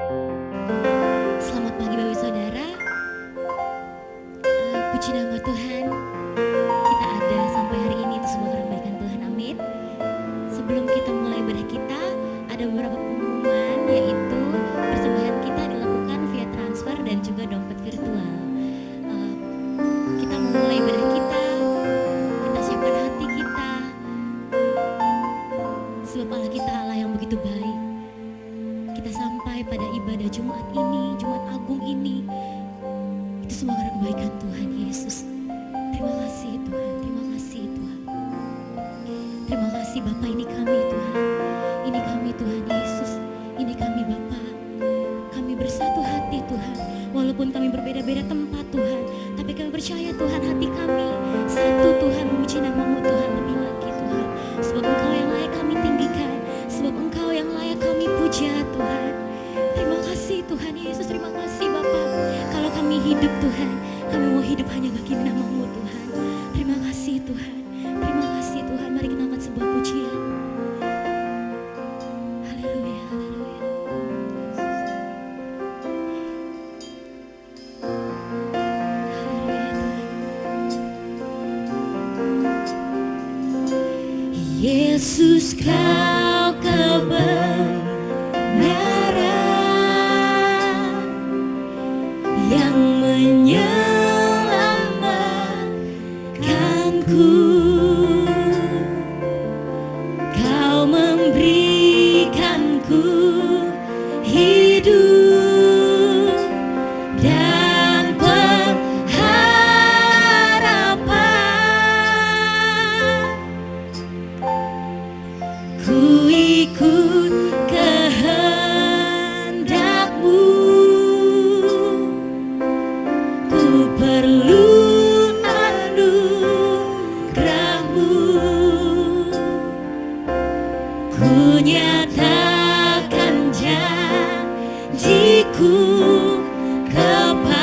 Selamat pagi Bapak Saudara. Puji nama Tuhan, kita ada sampai hari ini itu semua karena kebaikan Tuhan, amin. Sebelum kita mulai ibadah kita, ada beberapa pengumuman, yaitu persembahan kita dilakukan via transfer dan juga dompet virtual. Kita mulai ibadah kita siapkan hati kita, sebab Allah kita Allah yang begitu baik. Kita sampai pada ibadah Jumat ini, Jumat Agung ini, itu semua karena kebaikan Tuhan Yesus. Terima kasih Tuhan, terima kasih Tuhan. Terima kasih Bapa, ini kami Tuhan, ini kami Tuhan Yesus, ini kami Bapa. Kami bersatu hati Tuhan, walaupun kami berbeda-beda tempat Tuhan, tapi kami percaya Tuhan, hati kami satu Tuhan, memuji nama-Mu Tuhan lebih lagi Tuhan. Sebab Engkau yang layak kami tinggikan, sebab Engkau yang layak kami puja Tuhan. Terima kasih Tuhan Yesus, terima kasih Bapa. Kalau kami hidup Tuhan, kami mau hidup hanya bagi nama-Mu Tuhan. Terima kasih Tuhan, terima kasih Tuhan. Mari kita angkat sebuah pujian. Haleluya, haleluya. Haleluya Tuhan. Yesus, Kau kebenaran yang menyelamatkanku. Kau memberikanku hidup dan pengharapan. Ku ikut kehendak-Mu, ku perlu anugerah-Mu. Ku nyatakan janjiku kepadamu.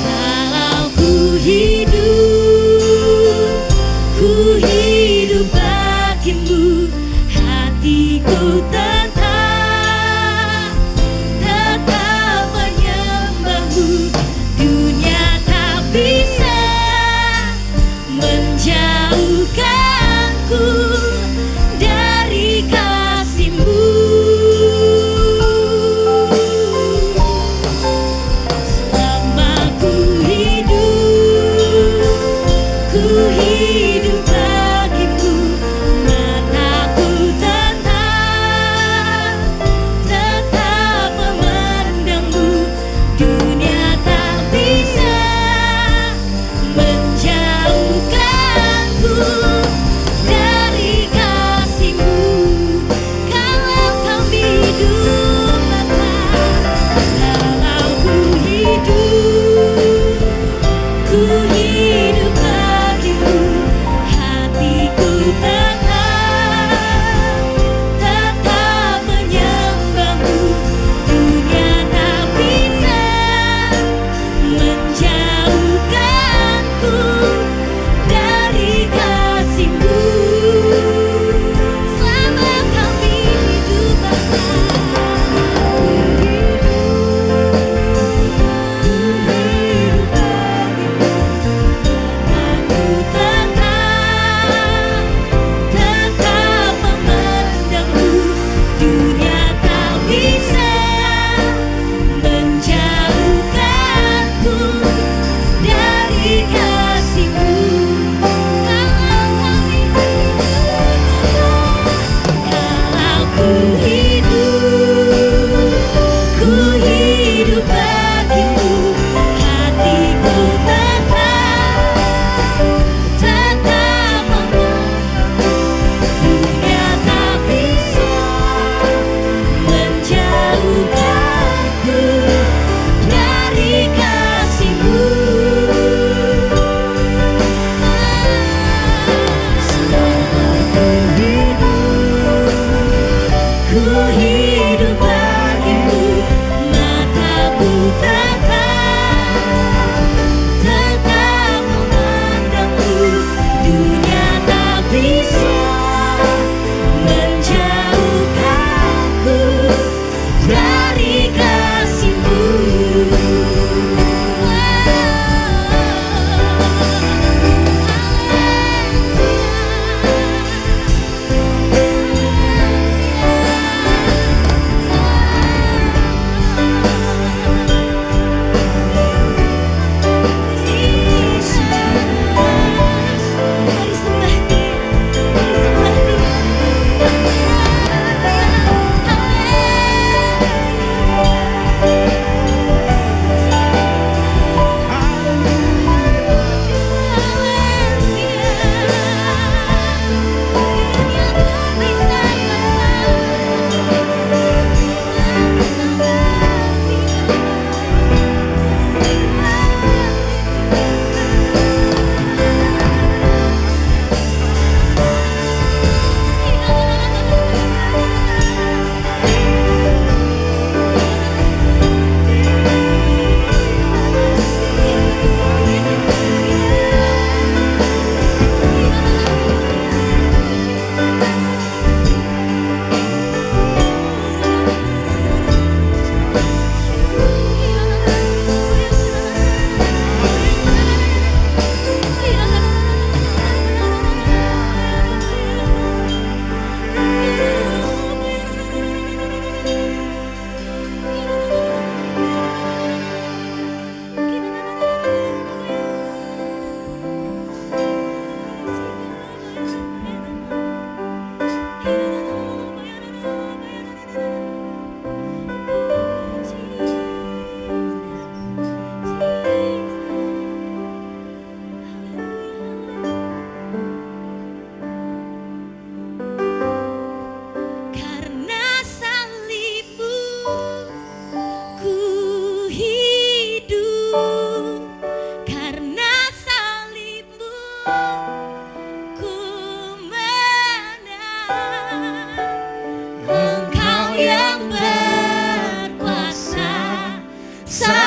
Kalau ku hidup bagi-Mu, hatiku tetap menyembah.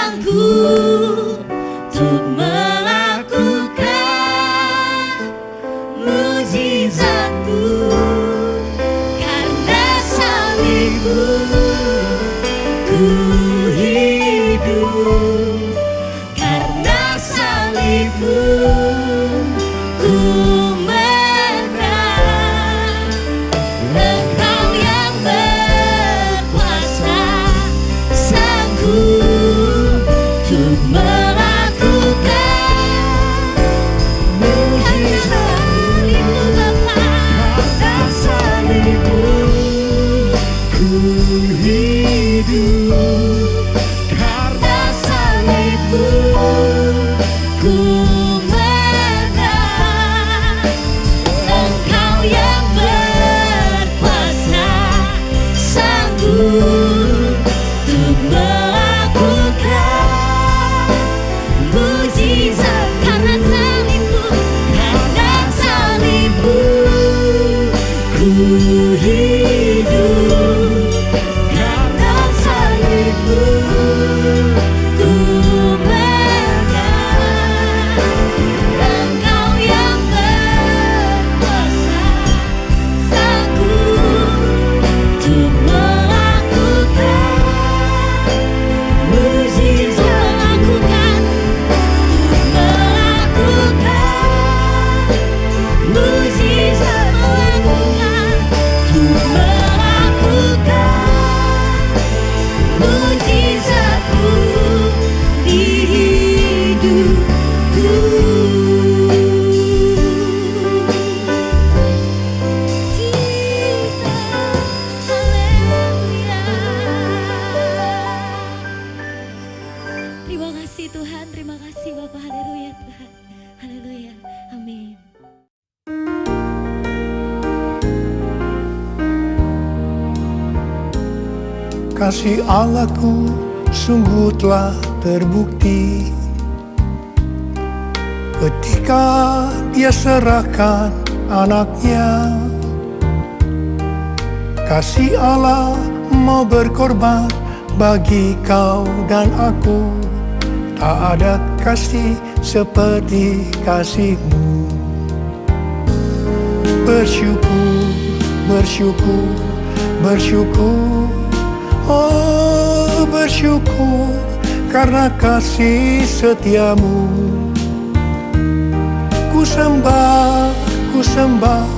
sanggup untuk melakukan mujizat-Mu. Karena salib-Mu ku hidup, karena salib-Mu ku menang. Engkau yang berkuasa, sanggup untuk melakukan mujizat-Mu, Bapa. Karena salib-Mu ku hidup, karena salib-Mu ku menang. Engkau yang berkuasa, sanggup untuk melakukan mujizat. Karena salib-Mu, karena salib-Mu ku hidup, karena salib-Mu ku menang. Engkau yang berkuasa, sanggup untuk melakukan mujizat. Melakukan mujizat, untuk melakukan mujizat-Mu di hidupku. Terima kasih Tuhan, terima kasih Bapak. Haleluya Tuhan, haleluya, amin. Kasih Allahku sungguh telah terbukti ketika Dia serahkan anaknya. Kasih Allah mau berkorban bagi kau dan aku. Tak ada kasih seperti kasih-Mu. Bersyukur, bersyukur, bersyukur. Oh, bersyukur karena kasih setia-Mu. Ku sembah, ku sembah,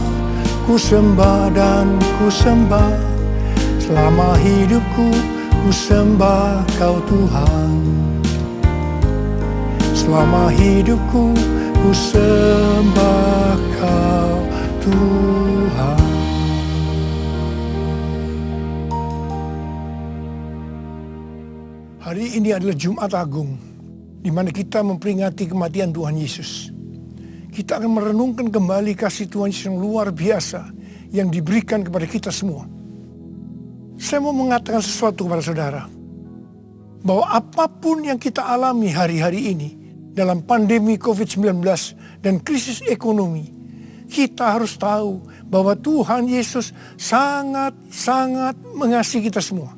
ku sembah dan ku sembah. Selama hidupku ku sembah Kau Tuhan. Selama hidupku ku sembah Kau Tuhan. Hari ini adalah Jumat Agung, di mana kita memperingati kematian Tuhan Yesus. Kita akan merenungkan kembali kasih Tuhan Yesus yang luar biasa yang diberikan kepada kita semua. Saya mau mengatakan sesuatu kepada saudara, bahwa apapun yang kita alami hari-hari ini dalam pandemi COVID-19 dan krisis ekonomi, kita harus tahu bahwa Tuhan Yesus sangat-sangat mengasihi kita semua.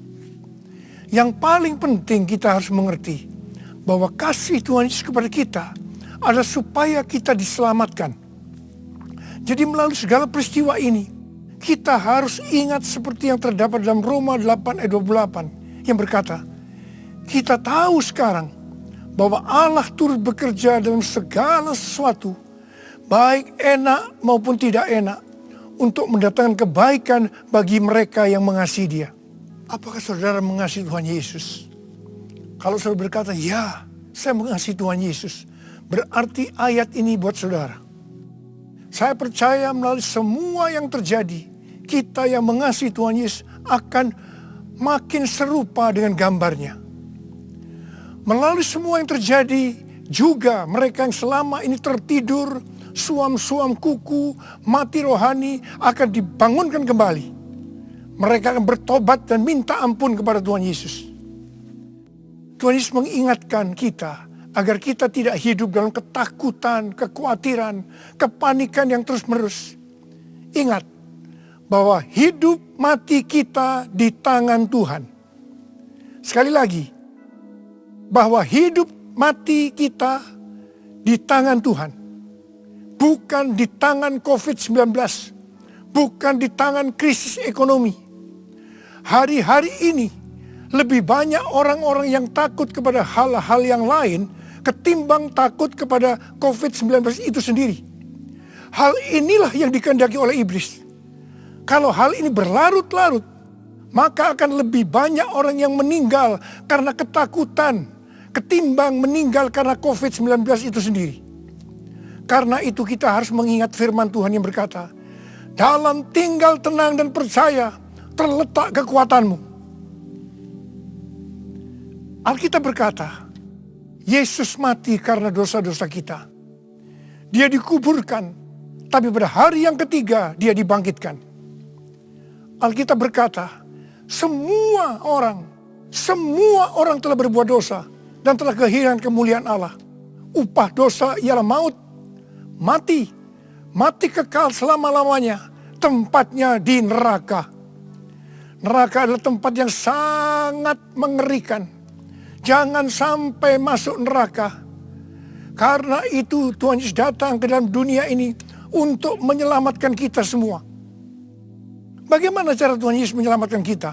Yang paling penting kita harus mengerti bahwa kasih Tuhan Yesus kepada kita adalah supaya kita diselamatkan. Jadi melalui segala peristiwa ini, kita harus ingat seperti yang terdapat dalam Roma 8 ayat 28 yang berkata, kita tahu sekarang bahwa Allah turut bekerja dalam segala sesuatu, baik enak maupun tidak enak, untuk mendatangkan kebaikan bagi mereka yang mengasihi Dia. Apakah saudara mengasihi Tuhan Yesus? Kalau saudara berkata, ya, saya mengasihi Tuhan Yesus, berarti ayat ini buat saudara. Saya percaya melalui semua yang terjadi, kita yang mengasihi Tuhan Yesus akan makin serupa dengan gambarnya. Melalui semua yang terjadi, juga mereka yang selama ini tertidur, suam-suam kuku, mati rohani akan dibangunkan kembali. Mereka akan bertobat dan minta ampun kepada Tuhan Yesus. Tuhan Yesus mengingatkan kita agar kita tidak hidup dalam ketakutan, kekhawatiran, kepanikan yang terus-menerus. Ingat bahwa hidup mati kita di tangan Tuhan. Sekali lagi, bahwa hidup mati kita di tangan Tuhan. Bukan di tangan COVID-19. Bukan di tangan krisis ekonomi. Hari-hari ini lebih banyak orang-orang yang takut kepada hal-hal yang lain ketimbang takut kepada COVID-19 itu sendiri. Hal inilah yang dikehendaki oleh iblis. Kalau hal ini berlarut-larut, maka akan lebih banyak orang yang meninggal karena ketakutan ketimbang meninggal karena COVID-19 itu sendiri. Karena itu kita harus mengingat firman Tuhan yang berkata, dalam tinggal tenang dan percaya terletak kekuatanmu. Alkitab berkata, Yesus mati karena dosa-dosa kita. Dia dikuburkan, tapi pada hari yang ketiga dia dibangkitkan. Alkitab berkata, semua orang telah berbuat dosa dan telah kehilangan kemuliaan Allah. Upah dosa ialah maut, mati kekal selama-lamanya, tempatnya di neraka. Neraka adalah tempat yang sangat mengerikan. Jangan sampai masuk neraka. Karena itu Tuhan Yesus datang ke dalam dunia ini untuk menyelamatkan kita semua. Bagaimana cara Tuhan Yesus menyelamatkan kita?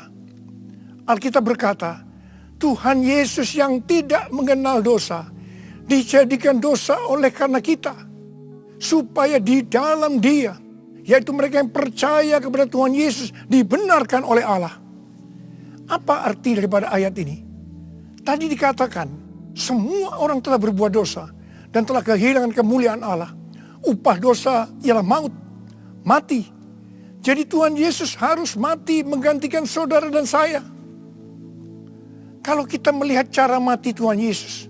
Alkitab berkata, Tuhan Yesus yang tidak mengenal dosa, dijadikan dosa oleh karena kita. Supaya di dalam Dia, yaitu mereka yang percaya kepada Tuhan Yesus, dibenarkan oleh Allah. Apa arti daripada ayat ini? Tadi dikatakan, semua orang telah berbuat dosa dan telah kehilangan kemuliaan Allah. Upah dosa ialah maut, mati. Jadi Tuhan Yesus harus mati menggantikan saudara dan saya. Kalau kita melihat cara mati Tuhan Yesus,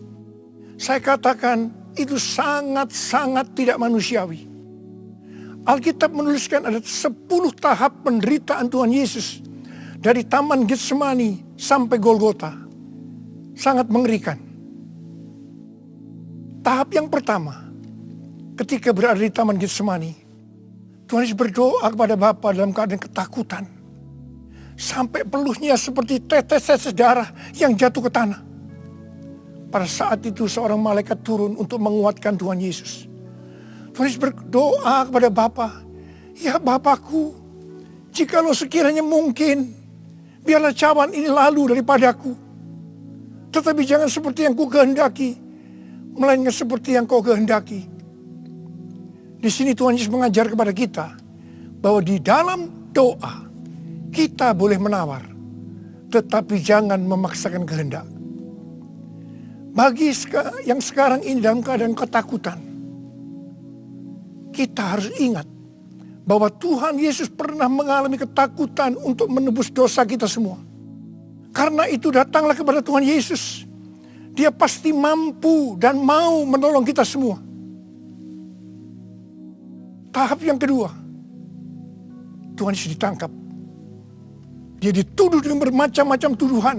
saya katakan itu sangat-sangat tidak manusiawi. Alkitab menuliskan ada 10 tahap penderitaan Tuhan Yesus. Dari Taman Getsemani sampai Golgota. Sangat mengerikan. Tahap yang pertama, ketika berada di Taman Getsemani, Tuhan Yesus berdoa kepada Bapa dalam keadaan ketakutan. Sampai peluhnya seperti tetes-tetes darah yang jatuh ke tanah. Pada saat itu seorang malaikat turun untuk menguatkan Tuhan Yesus. Tuhan Yesus berdoa kepada Bapa, ya Bapakku, jikalau sekiranya mungkin, biarlah cawan ini lalu daripadaku. Tetapi jangan seperti yang ku kehendaki, melainkan seperti yang kau kehendaki. Di sini Tuhan Yesus mengajar kepada kita, bahwa di dalam doa, kita boleh menawar, tetapi jangan memaksakan kehendak. Bagi yang sekarang ini dalam keadaan ketakutan, kita harus ingat bahwa Tuhan Yesus pernah mengalami ketakutan untuk menebus dosa kita semua. Karena itu datanglah kepada Tuhan Yesus. Dia pasti mampu dan mau menolong kita semua. Tahap yang kedua, Tuhan Yesus ditangkap. Dia dituduh dengan bermacam-macam tuduhan,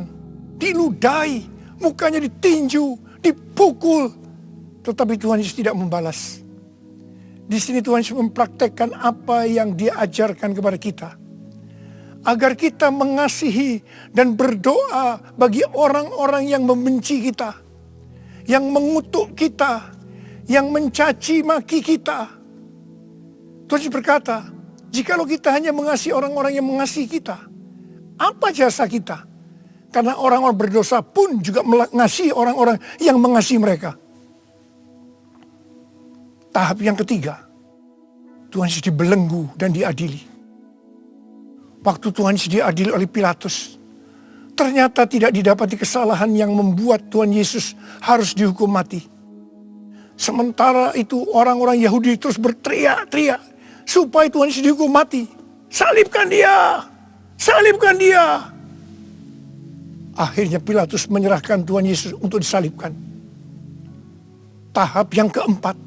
diludahi, mukanya ditinju, dipukul. Tetapi Tuhan Yesus tidak membalas. Di sini Tuhan Yesus mempraktekkan apa yang Dia ajarkan kepada kita. Agar kita mengasihi dan berdoa bagi orang-orang yang membenci kita. Yang mengutuk kita. Yang mencaci maki kita. Tuhan Yesus berkata, jikalau kita hanya mengasihi orang-orang yang mengasihi kita, apa jasa kita? Karena orang-orang berdosa pun juga mengasihi orang-orang yang mengasihi mereka. Tahap yang ketiga, Tuhan Yesus dibelenggu dan diadili. Waktu Tuhan Yesus diadili oleh Pilatus, ternyata tidak didapati kesalahan yang membuat Tuhan Yesus harus dihukum mati. Sementara itu orang-orang Yahudi terus berteriak-teriak supaya Tuhan Yesus dihukum mati. Salibkan dia! Salibkan dia! Akhirnya Pilatus menyerahkan Tuhan Yesus untuk disalibkan. Tahap yang keempat,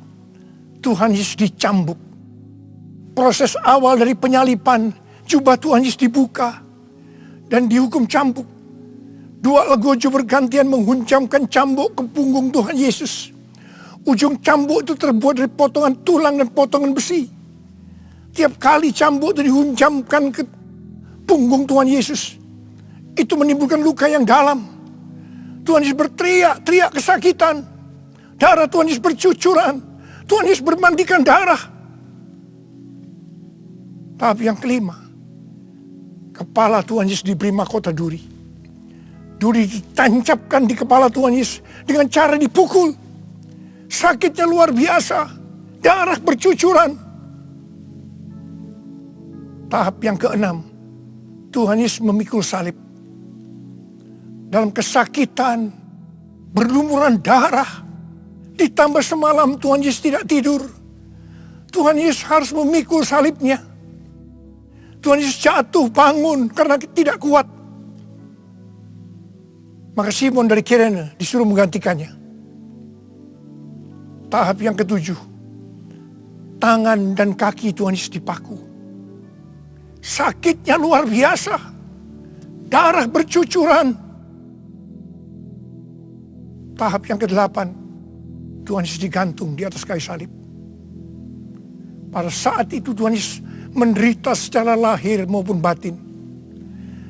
Tuhan Yesus dicambuk. Proses awal dari penyalipan, jubah Tuhan Yesus dibuka dan dihukum cambuk. Dua legojo bergantian menghunjamkan cambuk ke punggung Tuhan Yesus. Ujung cambuk itu terbuat dari potongan tulang dan potongan besi. Tiap kali cambuk itu dihunjamkan ke punggung Tuhan Yesus, itu menimbulkan luka yang dalam. Tuhan Yesus berteriak kesakitan. Darah Tuhan Yesus bercucuran. Tuhan Yesus bermandikan darah. Tahap yang kelima, kepala Tuhan Yesus diberi mahkota duri. Duri ditancapkan di kepala Tuhan Yesus dengan cara dipukul. Sakitnya luar biasa. Darah bercucuran. Tahap yang keenam, Tuhan Yesus memikul salib. Dalam kesakitan, berlumuran darah, ditambah semalam Tuhan Yesus tidak tidur. Tuhan Yesus harus memikul salibnya. Tuhan Yesus jatuh bangun karena tidak kuat. Maka Simon dari Kirene disuruh menggantikannya. Tahap yang ketujuh, tangan dan kaki Tuhan Yesus dipaku. Sakitnya luar biasa. Darah bercucuran. Tahap yang kedelapan, Tuhan Yesus digantung di atas kayu salib. Pada saat itu Tuhan Yesus menderita secara lahir maupun batin.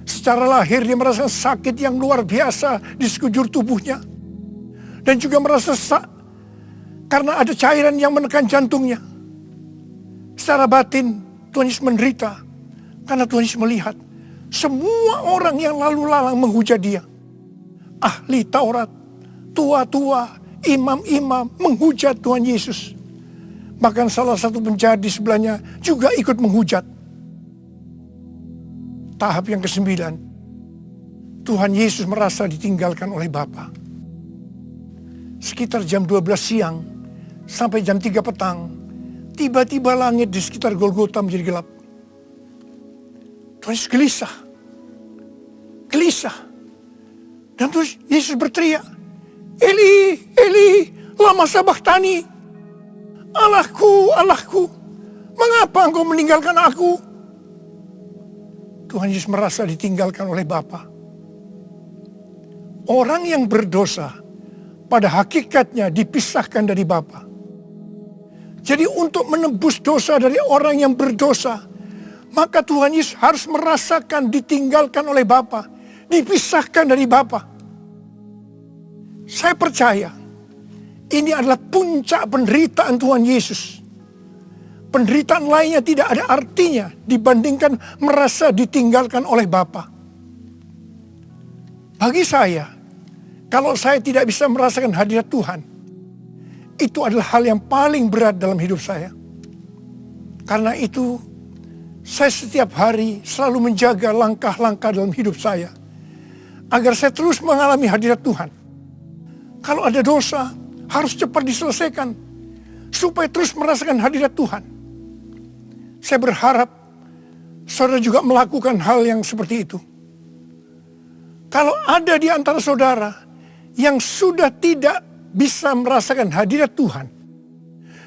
Secara lahir dia merasakan sakit yang luar biasa di sekujur tubuhnya. Dan juga merasa karena ada cairan yang menekan jantungnya. Secara batin Tuhan Yesus menderita karena Tuhan Yesus melihat semua orang yang lalu lalang menghujat dia. Ahli Taurat, tua-tua, imam-imam menghujat Tuhan Yesus. Bahkan salah satu penjahat di sebelahnya juga ikut menghujat. Tahap yang kesembilan, Tuhan Yesus merasa ditinggalkan oleh Bapa. Sekitar jam 12 siang sampai jam 3 petang, tiba-tiba langit di sekitar Golgota menjadi gelap. Tuhan Yesus gelisah. Dan terus Yesus berteriak, Eli, Eli, lama sabachthani. Allahku, Allahku, mengapa engkau meninggalkan aku? Tuhan Yesus merasa ditinggalkan oleh Bapa. Orang yang berdosa pada hakikatnya dipisahkan dari Bapa. Jadi untuk menebus dosa dari orang yang berdosa, maka Tuhan Yesus harus merasakan ditinggalkan oleh Bapa, dipisahkan dari Bapa. Saya percaya ini adalah puncak penderitaan Tuhan Yesus. Penderitaan lainnya tidak ada artinya dibandingkan merasa ditinggalkan oleh Bapa. Bagi saya, kalau saya tidak bisa merasakan hadirat Tuhan, itu adalah hal yang paling berat dalam hidup saya. Karena itu, saya setiap hari selalu menjaga langkah-langkah dalam hidup saya, agar saya terus mengalami hadirat Tuhan. Kalau ada dosa, harus cepat diselesaikan, supaya terus merasakan hadirat Tuhan. Saya berharap saudara juga melakukan hal yang seperti itu. Kalau ada di antara saudara yang sudah tidak bisa merasakan hadirat Tuhan,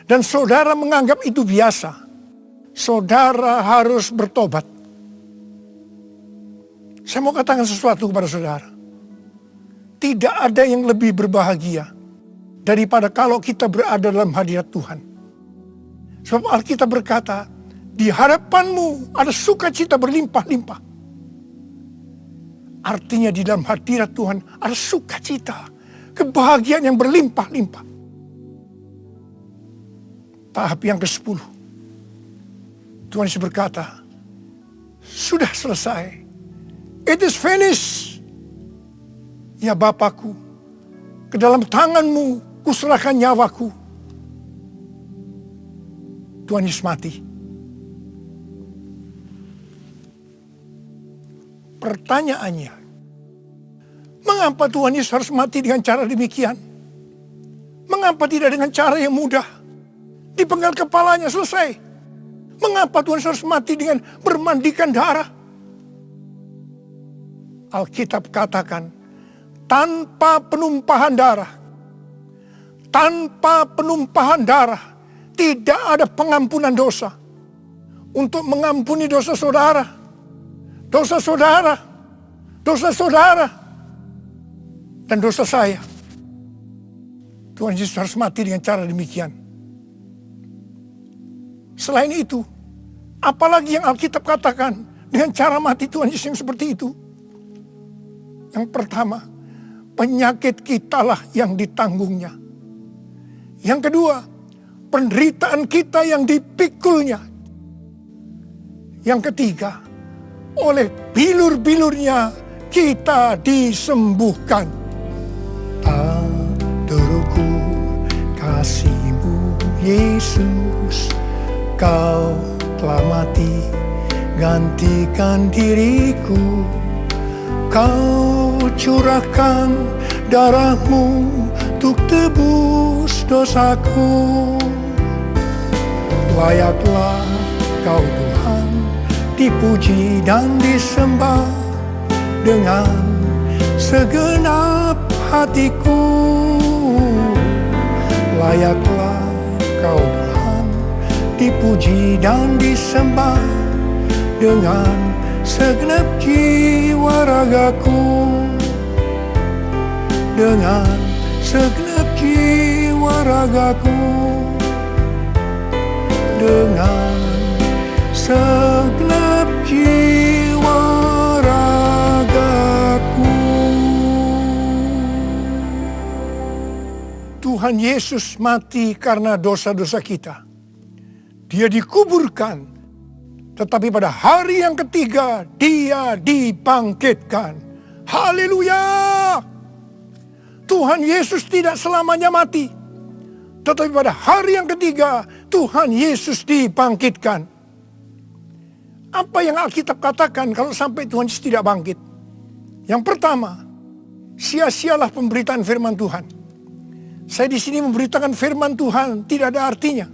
dan saudara menganggap itu biasa, saudara harus bertobat. Saya mau katakan sesuatu kepada saudara. Tidak ada yang lebih berbahagia daripada kalau kita berada dalam hadirat Tuhan. Sebab Alkitab berkata, di hadapanmu ada sukacita berlimpah-limpah. Artinya di dalam hadirat Tuhan ada sukacita, kebahagiaan yang berlimpah-limpah. Tahap yang ke-10. Tuhan Yesus berkata, sudah selesai. It is finished. Ya Bapakku, ke dalam tanganmu kuserahkan nyawaku. Tuhan Yesus mati. Pertanyaannya, mengapa Tuhan Yesus harus mati dengan cara demikian? Mengapa tidak dengan cara yang mudah? Dipenggal kepalanya, selesai. Mengapa Tuhan Yesus harus mati dengan bermandikan darah? Alkitab katakan, tanpa penumpahan darah, tidak ada pengampunan dosa. Untuk mengampuni dosa saudara, dan dosa saya, Tuhan Yesus harus mati dengan cara demikian. Selain itu, apalagi yang Alkitab katakan dengan cara mati Tuhan Yesus yang seperti itu? Yang pertama, penyakit kitalah yang ditanggungnya. Yang kedua, penderitaan kita yang dipikulnya. Yang ketiga, oleh bilur-bilurnya kita disembuhkan. Tak terukur kasih-Mu Yesus, Kau telah mati gantikan diriku. Kau curahkan darah-Mu untuk tebus dosaku. Layaklah Kau Tuhan dipuji dan disembah dengan segenap hatiku. Layaklah Kau Tuhan dipuji dan disembah dengan segenap jiwa ragaku. Dengan segenap jiwa ragaku. Dengan segenap jiwa ragaku. Tuhan Yesus mati karena dosa-dosa kita. Dia dikuburkan, tetapi pada hari yang ketiga Dia dibangkitkan. Haleluya! Tuhan Yesus tidak selamanya mati, tetapi pada hari yang ketiga Tuhan Yesus dibangkitkan. Apa yang Alkitab katakan kalau sampai Tuhan Yesus tidak bangkit? Yang pertama, sia-sialah pemberitaan firman Tuhan. Saya di sini memberitakan firman Tuhan tidak ada artinya.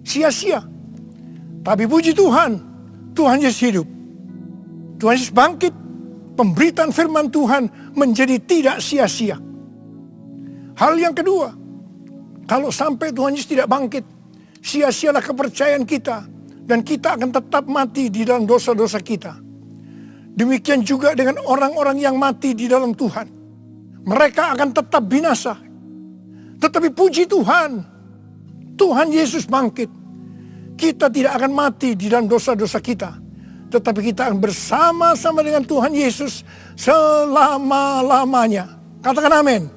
Sia-sia. Tapi puji Tuhan, Tuhan Yesus hidup. Tuhan Yesus bangkit. Pemberitaan firman Tuhan menjadi tidak sia-sia. Hal yang kedua, kalau sampai Tuhan Yesus tidak bangkit, sia-sialah kepercayaan kita. Dan kita akan tetap mati di dalam dosa-dosa kita. Demikian juga dengan orang-orang yang mati di dalam Tuhan. Mereka akan tetap binasa. Tetapi puji Tuhan, Tuhan Yesus bangkit. Kita tidak akan mati di dalam dosa-dosa kita. Tetapi kita akan bersama-sama dengan Tuhan Yesus selama-lamanya. Katakan amin.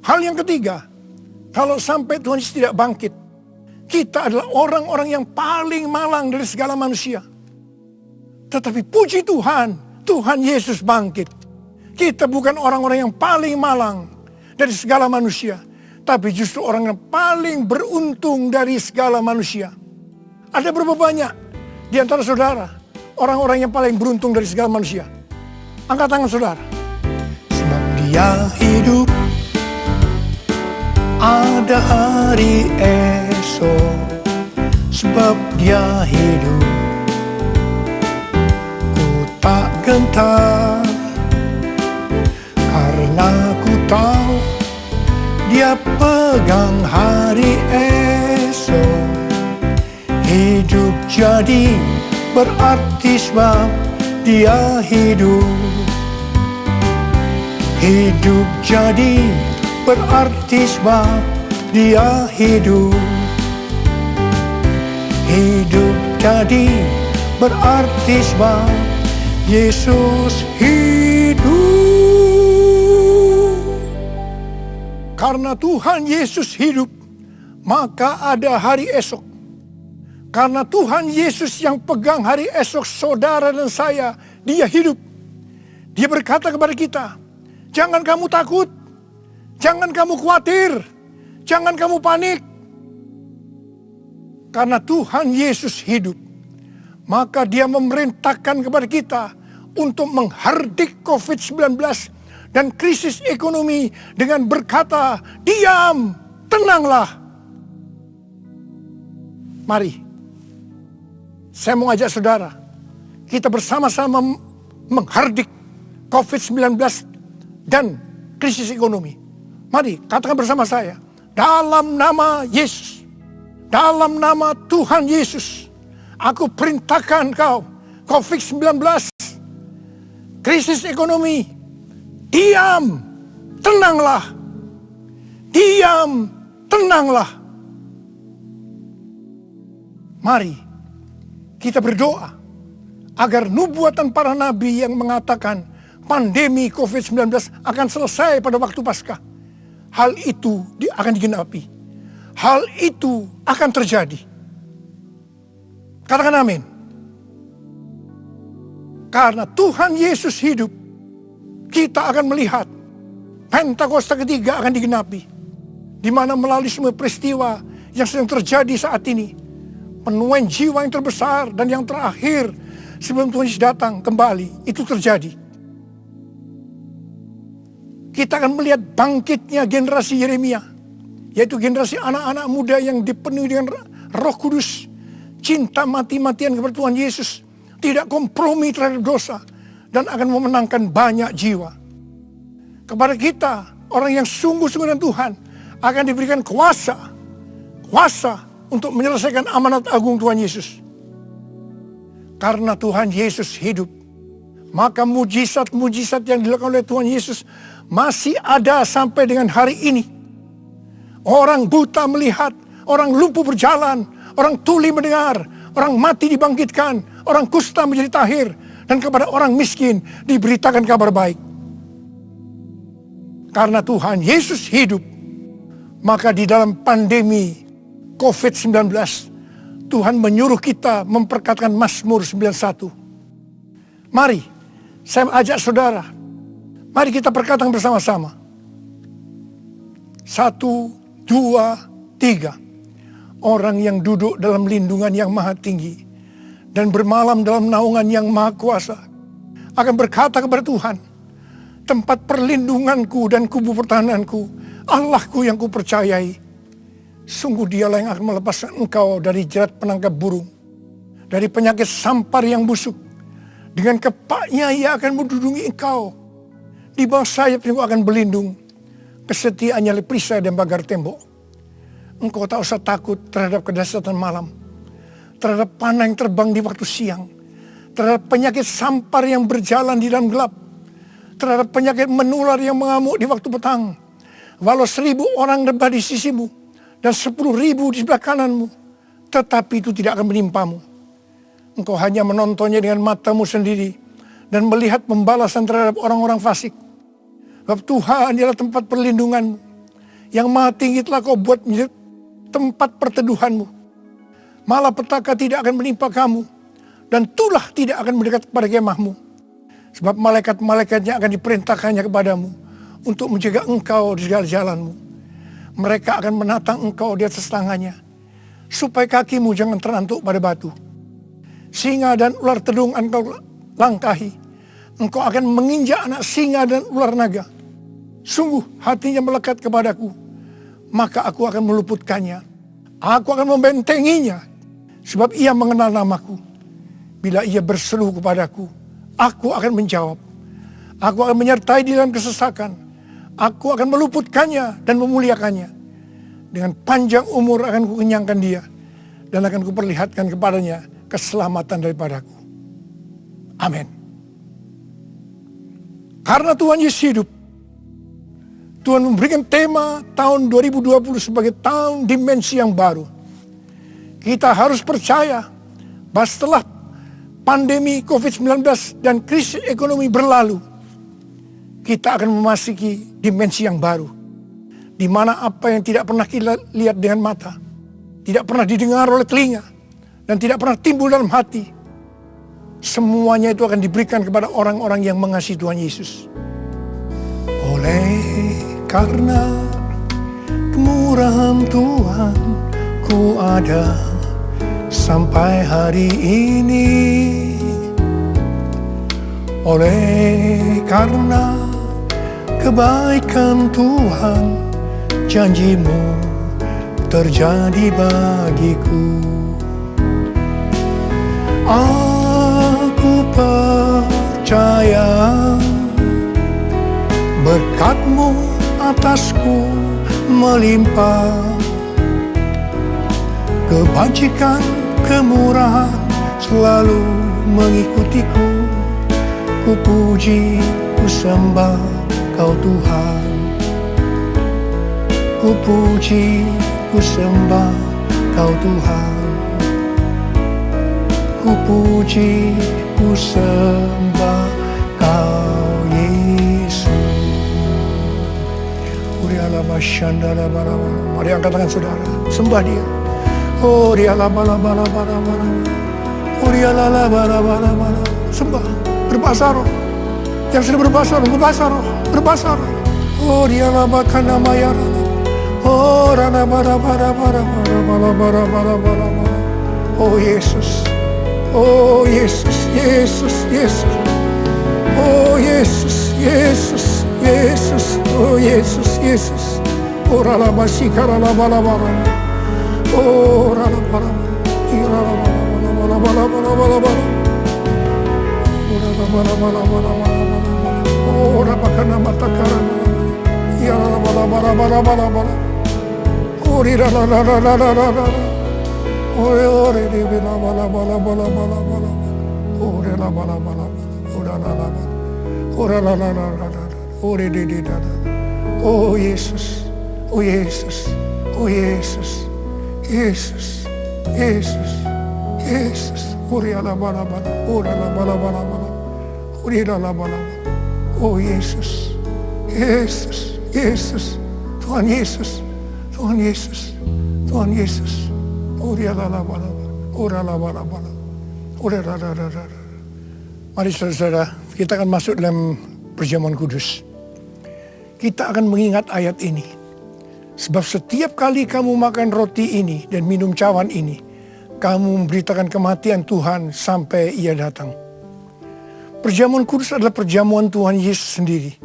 Hal yang ketiga, kalau sampai Tuhan Yesus tidak bangkit, kita adalah orang-orang yang paling malang dari segala manusia. Tetapi puji Tuhan, Tuhan Yesus bangkit. Kita bukan orang-orang yang paling malang dari segala manusia, tapi justru orang yang paling beruntung dari segala manusia. Ada berapa banyak di antara saudara orang-orang yang paling beruntung dari segala manusia? Angkat tangan saudara. Sebab Dia hidup, ada hari esok. Sebab Dia hidup, ku tak gentar. Karena ku tahu Dia pegang hari esok. Hidup jadi berarti sebab Dia hidup. Hidup jadi berarti sebab Dia hidup. Hidup jadi berarti sebab Yesus hidup. Karena Tuhan Yesus hidup, maka ada hari esok. Karena Tuhan Yesus yang pegang hari esok saudara dan saya, Dia hidup. Dia berkata kepada kita, jangan kamu takut. Jangan kamu khawatir, jangan kamu panik. Karena Tuhan Yesus hidup, maka Dia memerintahkan kepada kita untuk menghardik COVID-19 dan krisis ekonomi dengan berkata, diam, tenanglah. Mari, saya mau ajak saudara, kita bersama-sama menghardik COVID-19 dan krisis ekonomi. Mari katakan bersama saya, dalam nama Yesus, dalam nama Tuhan Yesus, aku perintahkan kau, COVID-19, krisis ekonomi, diam, tenanglah. Diam, tenanglah. Mari kita berdoa agar nubuatan para nabi yang mengatakan pandemi COVID-19 akan selesai pada waktu Paskah. Hal itu akan digenapi. Hal itu akan terjadi. Katakan amin. Karena Tuhan Yesus hidup, kita akan melihat Pentakosta ketiga akan digenapi. Di mana melalui semua peristiwa yang sedang terjadi saat ini, penuaian jiwa yang terbesar dan yang terakhir sebelum Tuhan Yesus datang kembali, itu terjadi. Kita akan melihat bangkitnya generasi Yeremia, yaitu generasi anak-anak muda yang dipenuhi dengan Roh Kudus, cinta mati-matian kepada Tuhan Yesus, tidak kompromi terhadap dosa, dan akan memenangkan banyak jiwa. Kepada kita, orang yang sungguh-sungguh dengan Tuhan, akan diberikan kuasa untuk menyelesaikan amanat agung Tuhan Yesus. Karena Tuhan Yesus hidup, maka mujizat-mujizat yang dilakukan oleh Tuhan Yesus masih ada sampai dengan hari ini. Orang buta melihat, orang lumpuh berjalan, orang tuli mendengar, orang mati dibangkitkan, orang kusta menjadi tahir, dan kepada orang miskin diberitakan kabar baik. Karena Tuhan Yesus hidup, maka di dalam pandemi COVID-19, Tuhan menyuruh kita memperkatakan Mazmur 91. Mari, saya ajak saudara, mari kita perkatakan bersama-sama. 1, 2, 3. Orang yang duduk dalam lindungan yang maha tinggi dan bermalam dalam naungan yang maha kuasa akan berkata kepada Tuhan, tempat perlindunganku dan kubu pertahananku, Allahku yang kupercayai. Sungguh dialah yang akan melepaskan engkau dari jerat penangkap burung, dari penyakit sampar yang busuk. Dengan kepaknya ia akan mendudungi engkau. Di bawah sayapnya engkau akan berlindung. Kesetiaannya oleh perisai dan pagar tembok. Engkau tak usah takut terhadap kedahsyatan malam, terhadap panah yang terbang di waktu siang, terhadap penyakit sampar yang berjalan di dalam gelap, terhadap penyakit menular yang mengamuk di waktu petang. Walau 1000 orang rebah di sisimu dan 10.000 di sebelah kananmu, tetapi itu tidak akan menimpamu. Engkau hanya menontonnya dengan matamu sendiri dan melihat pembalasan terhadap orang-orang fasik. Sebab Tuhan adalah tempat perlindunganmu. Yang maha tinggi telah kau buat menjadi tempat perteduhanmu. Malapetaka tidak akan menimpa kamu, dan tulah tidak akan mendekat kepada kemahmu. Sebab malaikat-malaikatnya akan diperintahkannya kepadamu untuk menjaga engkau di segala jalanmu. Mereka akan menatang engkau di atas tangannya, supaya kakimu jangan terantuk pada batu. Singa dan ular tedung engkau langkahi. Engkau akan menginjak anak singa dan ular naga. Sungguh hatinya melekat kepadaku, maka aku akan meluputkannya. Aku akan membentenginya, sebab ia mengenal namaku. Bila ia berseru kepadaku, aku akan menjawab. Aku akan menyertai di dalam kesesakan. Aku akan meluputkannya dan memuliakannya. Dengan panjang umur akan kukenyangkan dia, dan akan kuperlihatkan kepadanya keselamatan daripadaku. Amin. Karena Tuhan Yesus hidup, Tuhan memberikan tema tahun 2020 sebagai tahun dimensi yang baru. Kita harus percaya bahwa setelah pandemi COVID-19 dan krisis ekonomi berlalu, kita akan memasuki dimensi yang baru. Di mana apa yang tidak pernah kita lihat dengan mata, tidak pernah didengar oleh telinga, dan tidak pernah timbul dalam hati, semuanya itu akan diberikan kepada orang-orang yang mengasihi Tuhan Yesus. Oleh karena kemurahan Tuhan, ku ada sampai hari ini. Oleh karena kebaikan Tuhan, janjimu terjadi bagiku. Aku percaya berkat-Mu atasku melimpah. Kebajikan, kemurahan selalu mengikutiku. Ku puji, ku sembah Kau Tuhan. Ku puji, ku sembah Kau Tuhan. Ku puji, ku sembah Kau Yesus. Mari angkat tangan saudara, sembah dia. Oh, sembah, berbahasa roh. Yang sudah berbahasa roh, berbahasa roh. Oh, dia labakan nama ya. Oh, oh Yesus, oh Yesus, Yesus, Yesus. Oh Yesus, Yesus, Yesus, oh Yesus, Yesus. Oh ralabasi karalabalabara. Oh ralabalabara. Iralabalabalabalabalabalabala. Oh rabakana matakara. Iralabalabalabalabala. Oh riralalalalalalala. Oh riralabalabalabalabala. Oh riralabalabala. Oh Yesus, oh Yesus, oh Yesus, Yesus, Yesus, Yesus. Oh Yesus, Yesus, Yesus, Tuhan Yesus, Tuhan Yesus, Tuhan Yesus. Mari saudara-saudara, kita akan masuk dalam perjamuan kudus. Kita akan mengingat ayat ini. Sebab setiap kali kamu makan roti ini dan minum cawan ini, kamu memberitakan kematian Tuhan sampai Ia datang. Perjamuan kudus adalah perjamuan Tuhan Yesus sendiri.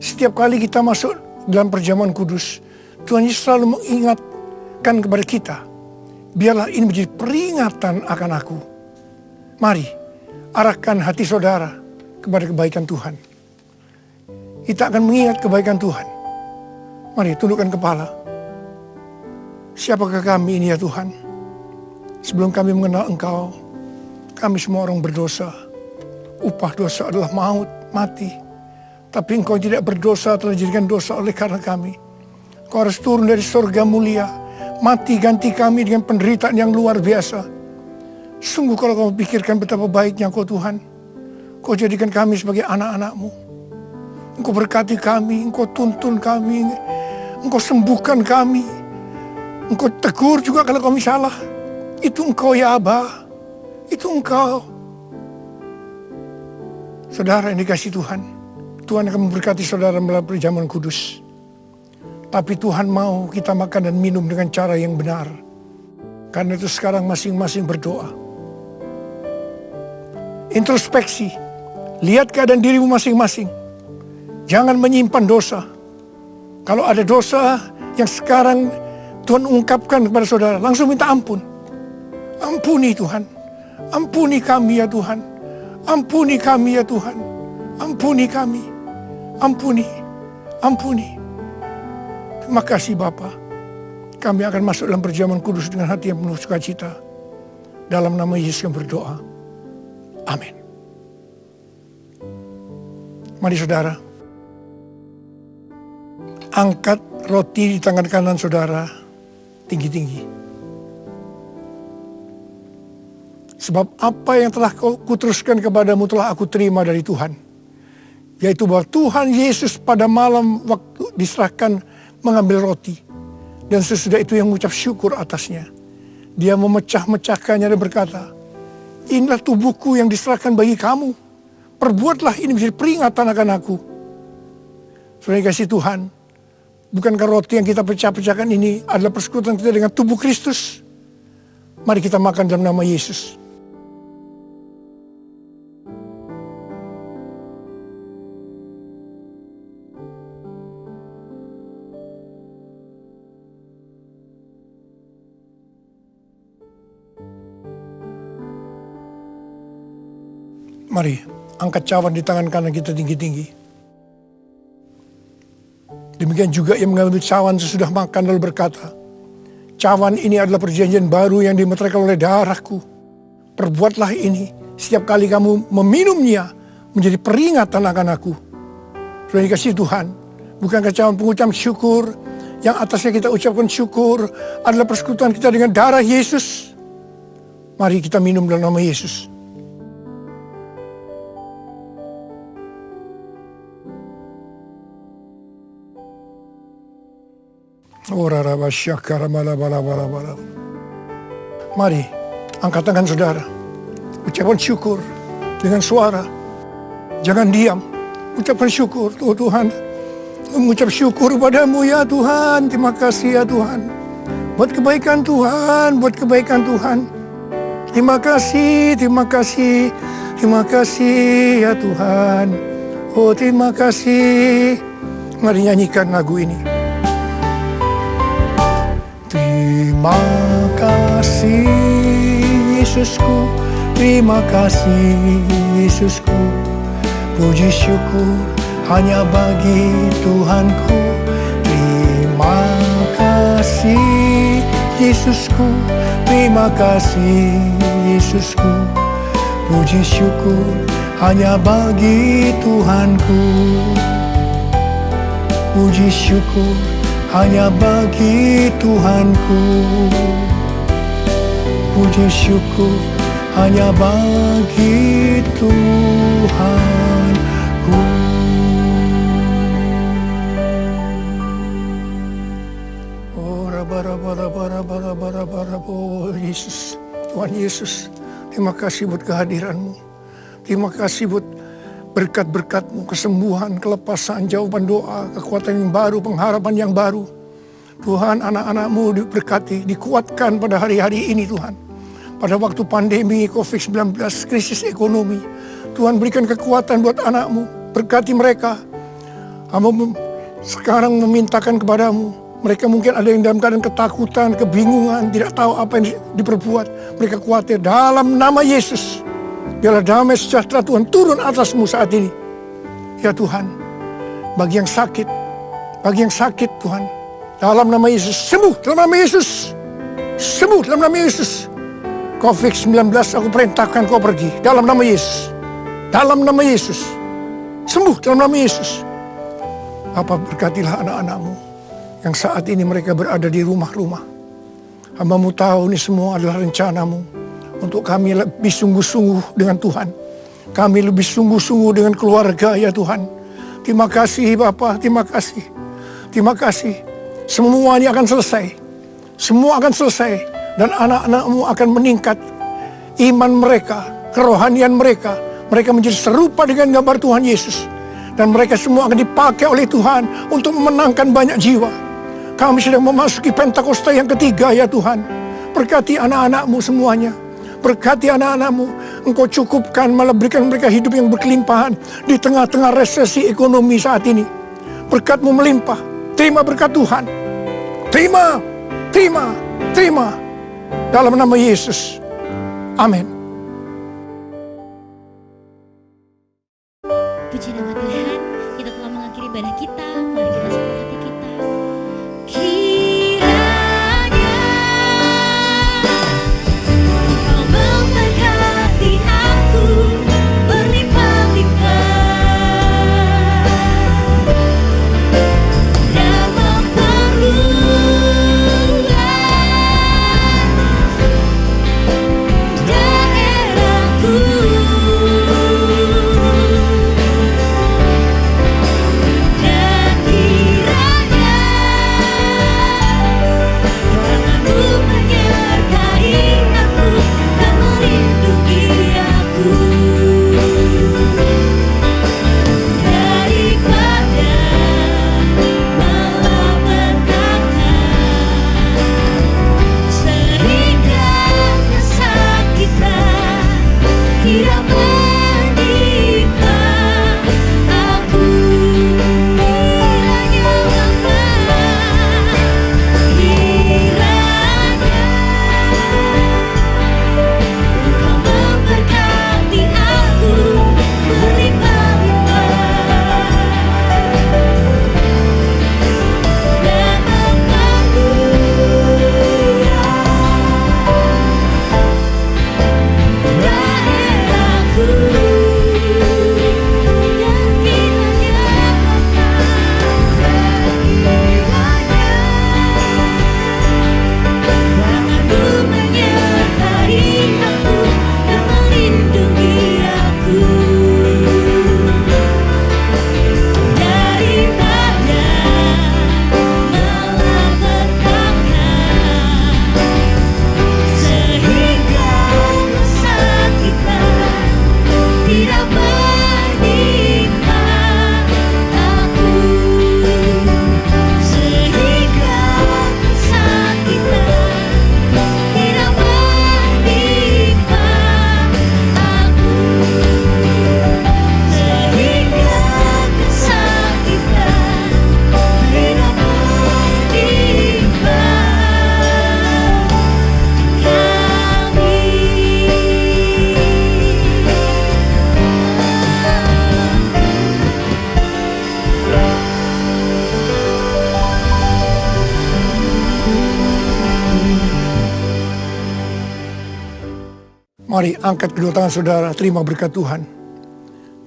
Setiap kali kita masuk dalam perjamuan kudus, Tuhan Yesus selalu mengingatkan kepada kita, biarlah ini menjadi peringatan akan aku. Mari, arahkan hati saudara kepada kebaikan Tuhan. Kita akan mengingat kebaikan Tuhan. Mari tundukkan kepala. Siapakah kami ini ya Tuhan? Sebelum kami mengenal Engkau, kami semua orang berdosa. Upah dosa adalah maut, mati. Tapi Engkau tidak berdosa, telah dijadikan dosa oleh karena kami. Engkau harus turun dari surga mulia, mati ganti kami dengan penderitaan yang luar biasa. Sungguh kalau kau pikirkan betapa baiknya Kau Tuhan, Kau jadikan kami sebagai anak-anak-Mu. Engkau berkati kami, Engkau tuntun kami, Engkau sembuhkan kami. Engkau tegur juga kalau kami salah. Itu Engkau ya Aba, itu Engkau. Saudara yang dikasihi Tuhan, Tuhan akan memberkati saudara melalui perjamuan kudus. Tapi Tuhan mau kita makan dan minum dengan cara yang benar. Karena itu sekarang masing-masing berdoa. Introspeksi, lihat keadaan dirimu masing-masing. Jangan menyimpan dosa. Kalau ada dosa yang sekarang Tuhan ungkapkan kepada saudara, langsung minta ampun. Ampuni Tuhan. Ampuni kami ya Tuhan. Ampuni kami ya Tuhan. Ampuni kami. Ampuni. Ampuni. Terima kasih Bapa. Kami akan masuk dalam perjamuan kudus dengan hati yang penuh sukacita. Dalam nama Yesus yang berdoa. Amin. Mari saudara, angkat roti di tangan kanan saudara tinggi-tinggi. Sebab apa yang telah kuteruskan kepadamu telah aku terima dari Tuhan. Yaitu bahwa Tuhan Yesus pada malam waktu diserahkan mengambil roti. Dan sesudah itu yang mengucap syukur atasnya. Dia memecah-mecahkannya dan berkata, inilah tubuhku yang diserahkan bagi kamu. Perbuatlah ini menjadi peringatan akan aku. Saudara kasih Tuhan, bukankah roti yang kita pecah-pecahkan ini adalah persekutuan kita dengan tubuh Kristus? Mari kita makan dalam nama Yesus. Mari, angkat cawan di tangan kanan kita tinggi-tinggi. Demikian juga yang mengambil cawan sesudah makan lalu berkata, cawan ini adalah perjanjian baru yang dimeteraikan oleh darahku. Perbuatlah ini setiap kali kamu meminumnya menjadi peringatan akan aku. Sudah dikasih Tuhan, bukankah cawan pengucap syukur yang atasnya kita ucapkan syukur adalah persekutuan kita dengan darah Yesus? Mari kita minum dalam nama Yesus. Mari, angkat tangan saudara. Ucapan syukur dengan suara. Jangan diam. Ucapan syukur. Oh Tuhan, mengucap syukur padamu ya Tuhan. Terima kasih ya Tuhan. Buat kebaikan Tuhan, buat kebaikan Tuhan. Terima kasih, terima kasih. Terima kasih ya Tuhan. Oh terima kasih. Mari nyanyikan lagu ini. Terima kasih Yesusku, terima kasih Yesusku. Puji syukur hanya bagi Tuhanku. Terima kasih Yesusku, terima kasih Yesusku. Puji syukur hanya bagi Tuhanku. Puji syukur hanya bagi Tuhanku. Puji syukur hanya bagi Tuhanku. Oh Yesus, Tuhan Yesus, terima kasih buat kehadiran-Mu. Terima kasih buat berkat-berkat-Mu, kesembuhan, kelepasan, jawaban doa, kekuatan yang baru, pengharapan yang baru. Tuhan, anak-anak-Mu diberkati, dikuatkan pada hari-hari ini Tuhan. Pada waktu pandemi COVID-19, krisis ekonomi, Tuhan berikan kekuatan buat anak-Mu, berkati mereka. Hamba sekarang memintakan kepadamu, mereka mungkin ada yang dalam keadaan ketakutan, kebingungan, tidak tahu apa yang diperbuat. Mereka khawatir, dalam nama Yesus, biarlah damai sejahtera Tuhan turun atasmu saat ini. Ya Tuhan, bagi yang sakit Tuhan, dalam nama Yesus, sembuh dalam nama Yesus. Sembuh dalam nama Yesus. COVID-19 aku perintahkan kau pergi dalam nama Yesus. Dalam nama Yesus. Sembuh dalam nama Yesus. Bapa, berkatilah anak-anak-Mu yang saat ini mereka berada di rumah-rumah. Hamba-Mu tahu ini semua adalah rencana-Mu untuk kami lebih sungguh-sungguh dengan Tuhan. Kami lebih sungguh-sungguh dengan keluarga ya Tuhan. Terima kasih Bapa, terima kasih. Terima kasih. Semuanya akan selesai. Semua akan selesai. Dan anak-anak-Mu akan meningkat. Iman mereka, kerohanian mereka. Mereka menjadi serupa dengan gambar Tuhan Yesus. Dan mereka semua akan dipakai oleh Tuhan untuk memenangkan banyak jiwa. Kami sedang memasuki Pentakosta yang ketiga ya Tuhan. Berkati anak-anak-Mu semuanya. Berkati anak-anak-Mu. Engkau cukupkan, malah berikan mereka hidup yang berkelimpahan di tengah-tengah resesi ekonomi saat ini. Berkat-Mu melimpah. Terima berkat Tuhan. Terima, terima, terima. Dalam nama Yesus. Amin. Puji nama Tuhan, kita telah mengakhiri ibadah kita. Mari kita siapkan hati kita. Kiranya Kau memberkati aku berlimpah-limpah dan memperluas dan Mari angkat kedua tangan saudara, terima berkat Tuhan.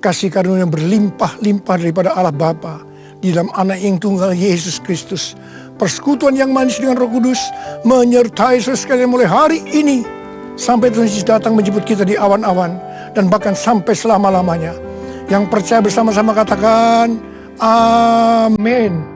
Kasih karunia yang berlimpah-limpah daripada Allah Bapa di dalam Anak yang tunggal Yesus Kristus. Persekutuan yang manis dengan Roh Kudus menyertai saudara sekalian mulai hari ini sampai Tuhan Yesus datang menjemput kita di awan-awan dan bahkan sampai selama-lamanya. Yang percaya bersama-sama katakan amin.